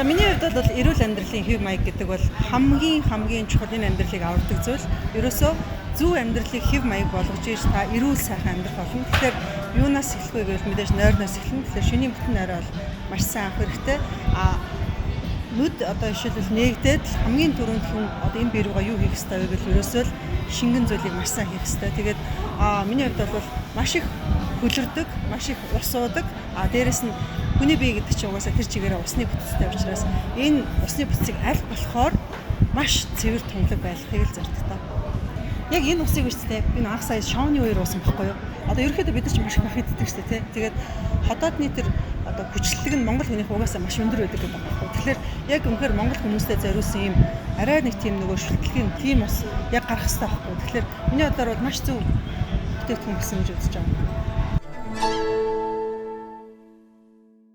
За миний хувьд бол эрүүл амьдралын хэв маяг гэдэг бол хамгийн чухал энэ амьдралыг авардаг зүйл. Ерөөсөө зөв амьдралыг хэв маяг болгож ийж та эрүүл сайхан амьдрах болно. Тэгэхээр юунаас эхлэх вэ гэвэл мэдээж нойрноос эхэлнэ. Тэгэхээр шөнийн бүтэн нойроо бол маш сайн авах хэрэгтэй. Нүд одоо жишээлбэл нээгдээд хамгийн түрүүнд хүн одоо энэ бие руугаа юу хийх ёстой вэ гэвэл ерөөсөө л шингэн зүйлийг маш сайн хийх ёстой. Тэгээд миний хувьд бол маш их хөлөрдөг, маш их ус уудаг. Дээрэс нь хүний бие гэдэг чинь угаасаа тэр чигээрээ усны бүтцтэй учраас энэ усны бүтцийг аль болохоор маш цэвэр тунгалаг байлгахыг л зорддог таа. Яг энэ усыг үстэй би анх сая шооны үеэр уусан байхгүй юу? Одоо ерөөхдөө бид нар ч маш их бах иддэг шүү дээ, тий. Тэгээд хотоодны тэр одоо хүчлэлэг нь Монгол хүнийх угаасаа маш өндөр байдаг гэдэг байна. Тэгэхээр яг үнэхээр Монгол хүмүүстэй зориулсан юм арай нэг тийм нөгөө шүтлэгийн тийм ус яг гарах хэрэгтэй байхгүй. Тэгэхээр миний бодлоор бол маш зөв бүтээгдэхүүн гэсэн гэж үзэж байна.